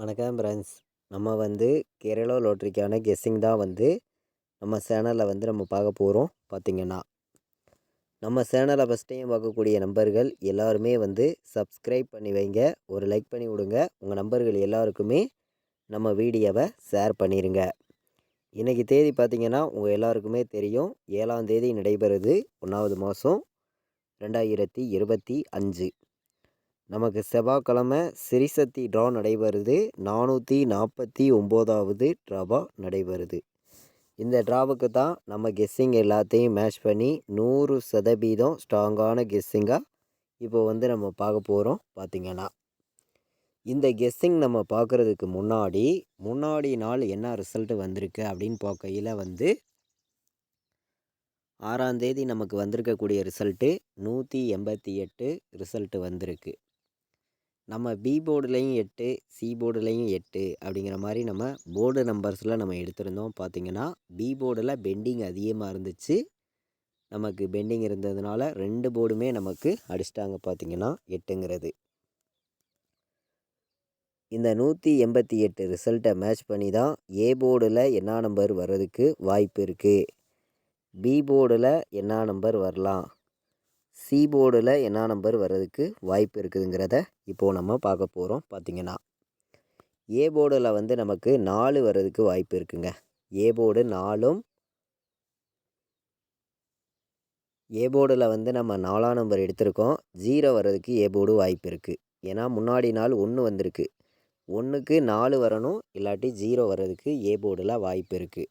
வணக்கம் ஃப்ரெண்ட்ஸ். நம்ம கேரளா லாட்ரிக்கான கெஸ்ஸிங் தான் நம்ம சேனலில் நம்ம பார்க்க போகிறோம். பார்த்திங்கன்னா நம்ம சேனலை ஃபஸ்ட் டைம் பார்க்கக்கூடிய நம்பர்கள் எல்லாருமே சப்ஸ்கிரைப் பண்ணி வைங்க, ஒரு லைக் பண்ணி விடுங்க. உங்கள் நம்பர்கள் எல்லாருக்குமே நம்ம வீடியோவை ஷேர் பண்ணிடுங்க. இன்றைக்கி தேதி பார்த்திங்கன்னா உங்கள் எல்லாருக்குமே தெரியும், 7ஆம் தேதி நடைபெறுது, 1வது மாதம் 2025. நமக்கு செவ்வாய்க்கிழமை சிறிசக்தி ட்ரா நடைபெறுது. 449வது ட்ராவாக நடைபெறுது. இந்த ட்ராவுக்கு தான் நம்ம கெஸ்ஸிங் எல்லாத்தையும் மேட்ச் பண்ணி 100% ஸ்ட்ராங்கான கெஸ்ஸிங்காக இப்போ நம்ம பார்க்க போகிறோம். பார்த்திங்கன்னா இந்த கெஸ்ஸிங் நம்ம பார்க்குறதுக்கு முன்னாடி நாள் என்ன ரிசல்ட்டு வந்திருக்கு அப்படின்னு பார்க்கையில் 6ஆம் தேதி நமக்கு வந்திருக்கக்கூடிய ரிசல்ட்டு 188 ரிசல்ட்டு வந்திருக்கு. நம்ம பி போர்டுலேயும் 8, சி போர்டுலேயும் 8 அப்படிங்கிற மாதிரி நம்ம போர்டு நம்பர்ஸில் நம்ம எடுத்திருந்தோம். பார்த்திங்கன்னா பி போர்டில் பெண்டிங் அதிகமாக இருந்துச்சு. நமக்கு பெண்டிங் இருந்ததுனால 2 போர்டுமே நமக்கு அடிச்சிட்டாங்க. பார்த்திங்கன்னா 8ங்கிறது. இந்த 188 ரிசல்ட்டை மேட்ச் பண்ணி தான் ஏ போர்டில் என்ன நம்பர் வர்றதுக்கு வாய்ப்பு இருக்குது, பி போர்டில் என்ன நம்பர் வரலாம், சி போர்டில் என்ன நம்பர் வர்றதுக்கு வாய்ப்பு இருக்குதுங்கிறத இப்போது நம்ம பார்க்க போகிறோம். பார்த்திங்கன்னா ஏ போர்டில் நமக்கு 4 வர்றதுக்கு வாய்ப்பு இருக்குங்க. ஏ போர்டு 4ம், ஏ போர்டில் நம்ம 4ஆம் நம்பர் எடுத்திருக்கோம். 0 வர்றதுக்கு ஏ போர்டு வாய்ப்பு இருக்குது. ஏன்னா முன்னாடி நாள் 1 வந்திருக்கு. 1க்கு 4 வரணும், இல்லாட்டி 0 வர்றதுக்கு ஏ போர்டில் வாய்ப்பு இருக்குது.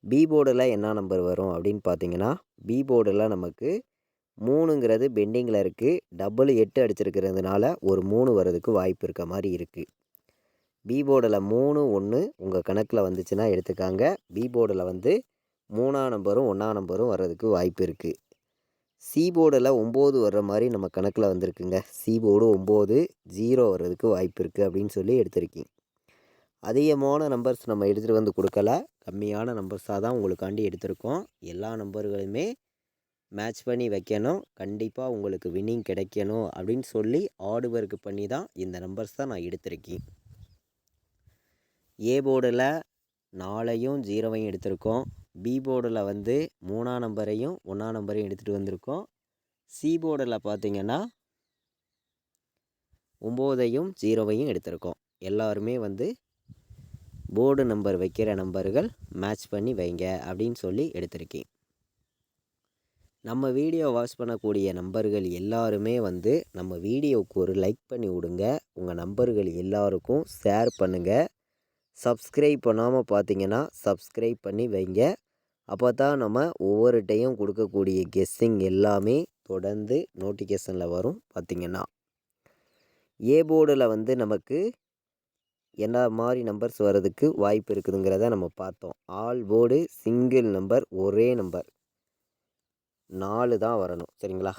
பி போர்டில் என்ன நம்பர் வரும் அப்படின்னு பார்த்திங்கன்னா, பி போர்டில் நமக்கு 3ங்கிறது பெண்டிங்கில் இருக்குது. டபுள் 8 அடிச்சிருக்கிறதுனால ஒரு 3 வர்றதுக்கு வாய்ப்பு இருக்க மாதிரி இருக்குது. பி போர்டில் 3, 1 உங்கள் கணக்கில் வந்துச்சுன்னா எடுத்துக்காங்க. பி போர்டில் 3ஆம் நம்பரும் 1ஆம் நம்பரும் வர்றதுக்கு வாய்ப்பு இருக்குது. சி போர்டில் 9 வர்ற மாதிரி நம்ம கணக்கில் வந்திருக்குங்க. சி போர்டு 9, 0 வர்றதுக்கு வாய்ப்பு இருக்குது அப்படின்னு சொல்லி எடுத்திருக்கீங்க. அதிகமான நம்பர்ஸ் நம்ம எடுத்துகிட்டு கொடுக்கல, கம்மியான நம்பர்ஸாக தான் உங்களுக்காண்டி எடுத்திருக்கோம். எல்லா நம்பர்களுமே மேட்ச் பண்ணி வைக்கணும், கண்டிப்பாக உங்களுக்கு வின்னிங் கிடைக்கணும் அப்படின்னு சொல்லி ஹார்டு ஒர்க் பண்ணி தான் இந்த நம்பர்ஸ் தான் நான் எடுத்திருக்கேன். ஏ போர்டில் 4ஐயும் 0வையும் எடுத்திருக்கோம். பி போர்டில் 3ஆம் நம்பரையும் 1ஆம் நம்பரையும் எடுத்துகிட்டு வந்திருக்கோம். சி போர்டில் பார்த்திங்கன்னா 9ஐயும் 0வையும் எடுத்திருக்கோம். எல்லாருமே போர்டு நம்பர் வைக்கிற நம்பர்கள் மேட்ச் பண்ணி வைங்க அப்படின்னு சொல்லி எடுத்திருக்கேன். நம்ம வீடியோ வாட்ச் பண்ணக்கூடிய நம்பர்கள் எல்லாருமே நம்ம வீடியோவுக்கு ஒரு லைக் பண்ணி விடுங்க. உங்கள் நம்பர்கள் எல்லாருக்கும் ஷேர் பண்ணுங்கள். சப்ஸ்கிரைப் பண்ணாமல் பார்த்தீங்கன்னா சப்ஸ்கிரைப் பண்ணி வைங்க. அப்போ தான் நம்ம ஒவ்வொரு டைம் கொடுக்கக்கூடிய கெஸ்ஸிங் எல்லாமே தொடர்ந்து நோட்டிஃபிகேஷனில் வரும். பார்த்திங்கன்னா ஏ போர்டில் நமக்கு என்ன மாதிரி நம்பர்ஸ் வர்றதுக்கு வாய்ப்பு இருக்குதுங்கிறத நம்ம பார்த்தோம். ஆல் போர்டு சிங்கிள் நம்பர், ஒரே நம்பர் 4 தான் வரணும். சரிங்களா?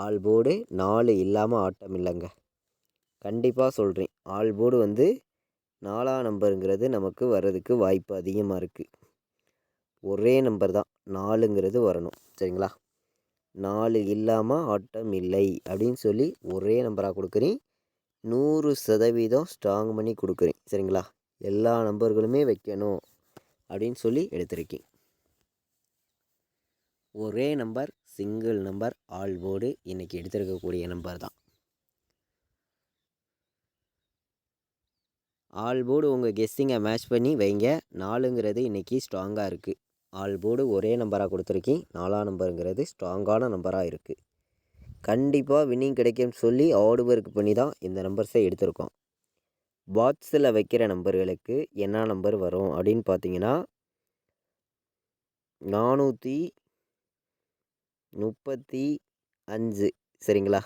ஆல் போர்டு 4 இல்லாமல் ஆட்டம் இல்லைங்க. கண்டிப்பாக சொல்கிறேன். ஆல் போர்டு 4ஆம் நம்பருங்கிறது நமக்கு வர்றதுக்கு வாய்ப்பு அதிகமாக இருக்குது. ஒரே நம்பர் தான் 4ங்கிறது வரணும். சரிங்களா? 4 இல்லாமல் ஆட்டம் இல்லை அப்படின்னு சொல்லி ஒரே நம்பராக கொடுக்குறேன். 100% ஸ்ட்ராங் பண்ணி கொடுக்குறேன். சரிங்களா? எல்லா நம்பர்களுமே வைக்கணும் அப்படின்னு சொல்லி எடுத்திருக்கேன். ஒரே number, single number, all board இன்றைக்கி எடுத்திருக்கக்கூடிய நம்பர் தான். ஆல் போர்டு உங்கள் கெஸ்ஸிங்கை மேட்ச் பண்ணி வைங்க. 4ங்கிறது இன்றைக்கி ஸ்ட்ராங்காக இருக்குது. ஆல் போர்டு ஒரே நம்பராக கொடுத்துருக்கேன். 4ஆம் நம்பருங்கிறது ஸ்ட்ராங்கான நம்பராக இருக்குது. கண்டிப்பாக வின்னிங் கிடைக்கும்னு சொல்லி ஹார்டு ஒர்க் பண்ணி தான் இந்த நம்பர்ஸை எடுத்திருக்கோம். பாக்ஸில் வைக்கிற நம்பர்களுக்கு என்ன நம்பர் வரும் அப்படின்னு பார்த்தீங்கன்னா 435. சரிங்களா?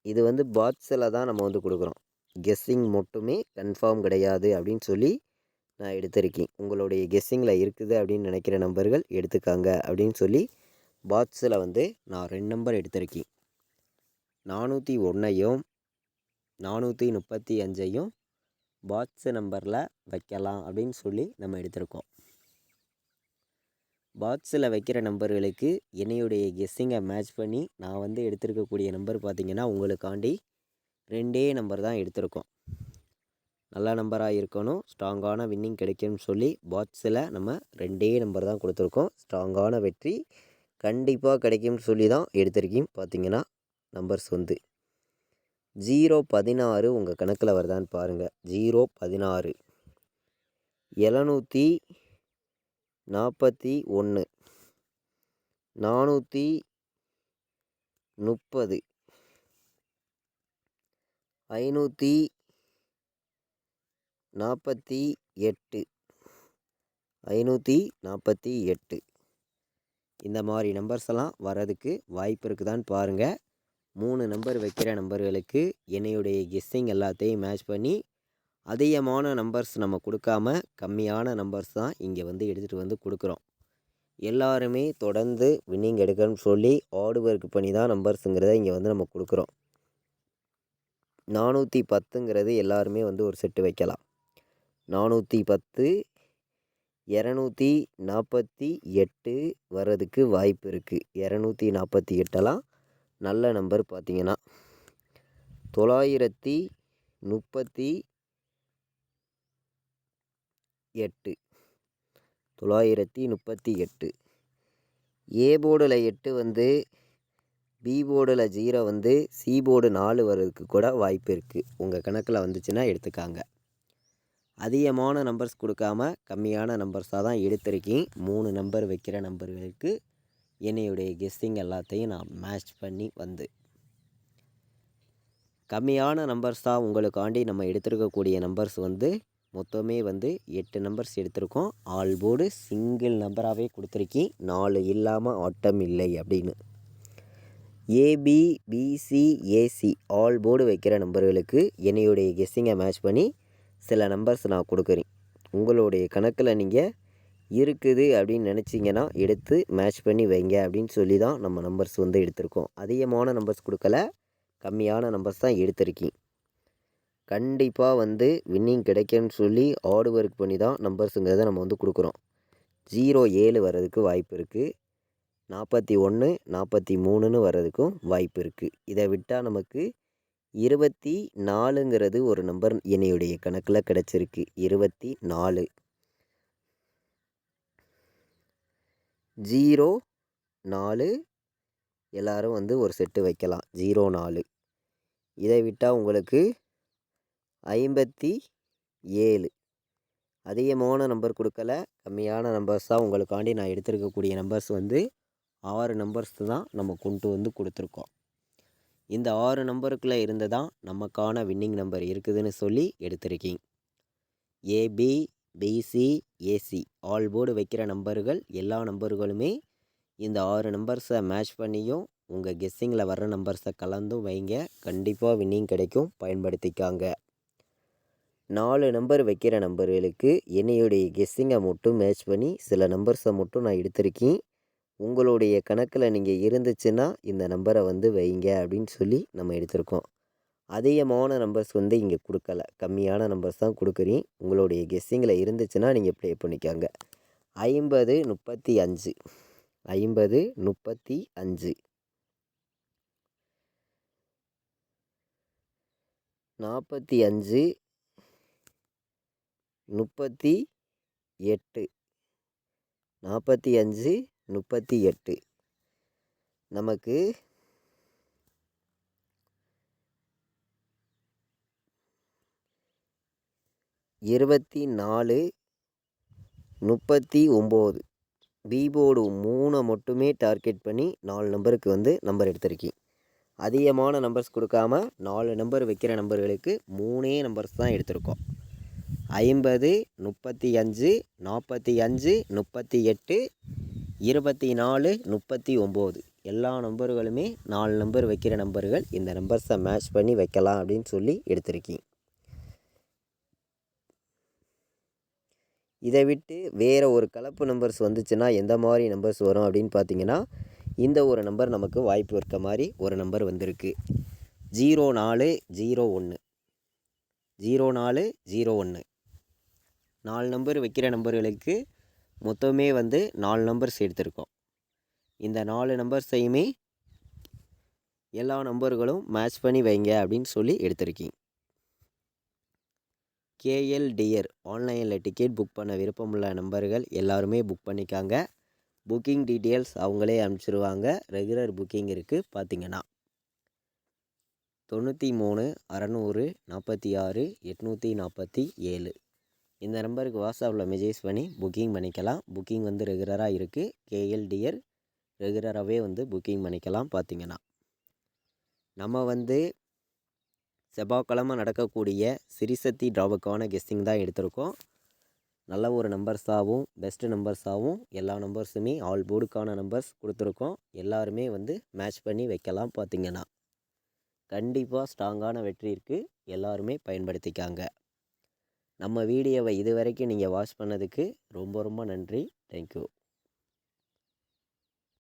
இது பாக்ஸில் தான் நம்ம கொடுக்குறோம். கெஸ்ஸிங் மட்டுமே கன்ஃபார்ம் கிடையாது அப்படின்னு சொல்லி நான் எடுத்திருக்கேன். உங்களுடைய கெஸ்ஸிங்கில் இருக்குது அப்படின்னு நினைக்கிற நம்பர்கள் எடுத்துக்காங்க அப்படின்னு சொல்லி பாக்ஸில் நான் 2 நம்பர் எடுத்திருக்கேன். 401ஐயும் 435ஐயும் பாக்ஸ் நம்பரில் வைக்கலாம் அப்படின்னு சொல்லி நம்ம எடுத்திருக்கோம். பாக்ஸில் வைக்கிற நம்பர்களுக்கு என்னையுடைய கெஸ்ஸிங்கை மேட்ச் பண்ணி நான் எடுத்திருக்கக்கூடிய நம்பர் பார்த்திங்கன்னா உங்களுக்காண்டி 2 நம்பர் தான் எடுத்திருக்கோம். நல்ல நம்பராக இருக்கணும், ஸ்ட்ராங்கான வின்னிங் கிடைக்கும்னு சொல்லி பாக்ஸில் நம்ம 2 நம்பர் தான் கொடுத்துருக்கோம். ஸ்ட்ராங்கான வெற்றி கண்டிப்பாக கிடைக்கும்னு சொல்லி தான் எடுத்திருக்கீங்க. பார்த்தீங்கன்னா நம்பர்ஸ் வந்து 016 உங்கள் கணக்கில் வருதான்னு பாருங்கள். 016 741 430 548 இந்த மாதிரி நம்பர்ஸ் எல்லாம் வரதுக்கு வாய்ப்பு இருக்குதான்னு பாருங்கள். 3 நம்பர் வைக்கிற நம்பர்களுக்கு என்னையுடைய கெஸ்ஸிங் எல்லாத்தையும் மேட்ச் பண்ணி அதிகமான நம்பர்ஸ் நம்ம கொடுக்காம கம்மியான நம்பர்ஸ் தான் இங்கே வந்து எடுத்துகிட்டு வந்து கொடுக்குறோம். எல்லாருமே தொடர்ந்து வின்னிங் எடுக்கணும்னு சொல்லி ஹார்டு ஒர்க் பண்ணி தான் நம்பர்ஸுங்கிறத இங்கே வந்து நம்ம கொடுக்குறோம். 410ங்கிறது எல்லாருமே வந்து ஒரு செட்டு வைக்கலாம். 410 248 வர்றதுக்கு வாய்ப்பு இருக்குது. 248 நல்ல நம்பர். பார்த்தீங்கன்னா 938 ஏ போர்டில் 8 வந்து பி போர்டில் 0 வந்து சி போர்டு 4 வர்றதுக்கு கூட வாய்ப்பு இருக்குது. உங்கள் கணக்கில் வந்துச்சுன்னா எடுத்துக்காங்க. அதிகமான நம்பர்ஸ் கொடுக்காம கம்மியான நம்பர்ஸாக தான் எடுத்திருக்கேன். 3 நம்பர் வைக்கிற நம்பர்களுக்கு என்னையுடைய கெஸ்ஸிங் எல்லாத்தையும் நான் மேட்ச் பண்ணி வந்து கம்மியான நம்பர்ஸ் தான் உங்களுக்காண்டி நம்ம எடுத்துருக்கக்கூடிய நம்பர்ஸ் வந்து மொத்தமே வந்து 8 நம்பர்ஸ் எடுத்திருக்கோம். ஆல் போர்டு சிங்கிள் நம்பராகவே கொடுத்துருக்கேன். 4 இல்லாமல் ஆட்டம் இல்லை அப்படின்னு. AB PC AC all board வைக்கிற நம்பர்களுக்கு என்னையுடைய கெஸ்ஸிங்கை மேட்ச் பண்ணி சில நம்பர்ஸ் நான் கொடுக்குறேன். உங்களுடைய கணக்கில் நீங்கள் இருக்குது அப்படின்னு நினச்சிங்கன்னா எடுத்து மேட்ச் பண்ணி வைங்க அப்படின்னு சொல்லி தான் நம்ம நம்பர்ஸ் வந்து எடுத்திருக்கோம். அதிகமான நம்பர்ஸ் கொடுக்கல, கம்மியான நம்பர்ஸ் தான் எடுத்திருக்கேன். கண்டிப்பாக வந்து வின்னிங் கிடைக்கும்னு சொல்லி ஹார்டு ஒர்க் பண்ணி தான் நம்பர்ஸுங்கிறத நம்ம வந்து கொடுக்குறோம். 07 வர்றதுக்கு வாய்ப்பு இருக்குது. 41 43ன்னு வர்றதுக்கும் வாய்ப்பு இருக்குது. இதை விட்டால் நமக்கு 24ங்கிறது ஒரு நம்பர் என்னையுடைய கணக்கில் கிடச்சிருக்கு. 24 04 எல்லோரும் வந்து ஒரு செட்டு வைக்கலாம். 04 இதை விட்டால் உங்களுக்கு 57 அதிகமான நம்பர் கொடுக்கல, கம்மியான நம்பர்ஸ் தான் உங்களுக்காண்டி நான் எடுத்திருக்கக்கூடிய நம்பர்ஸ் வந்து 6 நம்பர்ஸ் தான் நம்ம கொண்டு வந்து கொடுத்துருக்கோம். இந்த 6 நம்பருக்குள்ளே இருந்து தான் நமக்கான வின்னிங் நம்பர் இருக்குதுன்னு சொல்லி எடுத்திருக்கேன். AB PC AC all board வைக்கிற நம்பர்கள் எல்லா நம்பர்களுமே இந்த 6 நம்பர்ஸை மேட்ச் பண்ணியும் உங்கள் கெஸ்ஸிங்கில் வர்ற நம்பர்ஸை கலந்தும் வைங்க. கண்டிப்பாக வின்னிங் கிடைக்கும், பயன்படுத்திக்காங்க. 4 நம்பர் வைக்கிற நம்பர்களுக்கு என்னையுடைய கெஸ்ஸிங்கை மட்டும் மேட்ச் பண்ணி சில நம்பர்ஸை மட்டும் நான் எடுத்திருக்கேன். உங்களுடைய கணக்கில் நீங்கள் இருந்துச்சுன்னா இந்த நம்பரை வந்து வைங்க அப்படின்னு சொல்லி நம்ம எடுத்திருக்கோம். அதிகமான நம்பர்ஸ் வந்து இங்கே கொடுக்கல, கம்மியான நம்பர்ஸ் தான் கொடுக்குறேன். உங்களுடைய கெஸ்ஸிங்கில் இருந்துச்சுன்னா நீங்கள் ப்ளே பண்ணிக்காங்க. 50 35 50 35 45 38 45 38 நமக்கு 24 39 பி போர்டு 3 மட்டுமே டார்கெட் பண்ணி 4 நம்பருக்கு வந்து நம்பர் எடுத்திருக்கேன். அதிகமான நம்பர்ஸ் கொடுக்காம 4 நம்பர் வைக்கிற நம்பர்களுக்கு 3 நம்பர்ஸ் தான் எடுத்திருக்கோம். 50 35 45 38 24 39 எல்லா நம்பர்களுமே 4 நம்பர் வைக்கிற நம்பர்கள். இந்த நம்பர்ஸை மேட்ச் பண்ணி வைக்கலாம் அப்படின்னு சொல்லி எடுத்திருக்கேன். இதை விட்டு வேறு ஒரு கலப்பு நம்பர்ஸ் வந்துச்சுன்னா எந்த மாதிரி நம்பர்ஸ் வரும் அப்படின்னு பார்த்தீங்கன்னா, இந்த ஒரு நம்பர் நமக்கு வாய்ப்பு இருக்க மாதிரி ஒரு நம்பர் வந்திருக்கு. 0401 0401 4 நம்பர் வைக்கிற நம்பர்களுக்கு மொத்தமே வந்து 4 நம்பர்ஸ் எடுத்திருக்கோம். இந்த 4 நம்பர்ஸையுமே எல்லா நம்பர்களும் மேட்ச் பண்ணி வைங்க அப்படின்னு சொல்லி எடுத்திருக்கேன். கேஎல் டியர் ஆன்லைனில் டிக்கெட் புக் பண்ண விருப்பமுள்ள நம்பர்கள் எல்லாருமே புக் பண்ணிக்காங்க. புக்கிங் டீட்டெயில்ஸ் அவங்களே அனுப்பிச்சிருவாங்க. ரெகுலர் புக்கிங் இருக்குது. பார்த்தீங்கன்னா 93 600 46 847 இந்த நம்பருக்கு வாட்ஸ்அப்பில் மெசேஜ் பண்ணி புக்கிங் பண்ணிக்கலாம். புக்கிங் வந்து ரெகுலராக இருக்குது. கேஎல் டியர் ரெகுலராகவே வந்து புக்கிங் பண்ணிக்கலாம். பார்த்தீங்கன்னா நம்ம வந்து செவ்வாய்க்கிழமை நடக்கக்கூடிய சிறிசக்தி டிராவுக்கான கெஸ்டிங் தான் எடுத்திருக்கோம். நல்ல ஒரு நம்பர்ஸாகவும் பெஸ்ட்டு நம்பர்ஸாகவும் எல்லா நம்பர்ஸுமே ஆல் போர்டுக்கான நம்பர்ஸ் கொடுத்துருக்கோம். எல்லாருமே வந்து மேட்ச் பண்ணி வைக்கலாம். பார்த்தீங்கன்னா கண்டிப்பாக ஸ்ட்ராங்கான வெற்றி இருக்குது. எல்லாருமே பயன்படுத்திக்காங்க. நம்ம வீடியோவை இது வரைக்கும் நீங்கள் வாட்ச் பண்ணதுக்கு ரொம்ப ரொம்ப நன்றி. தேங்க்யூ.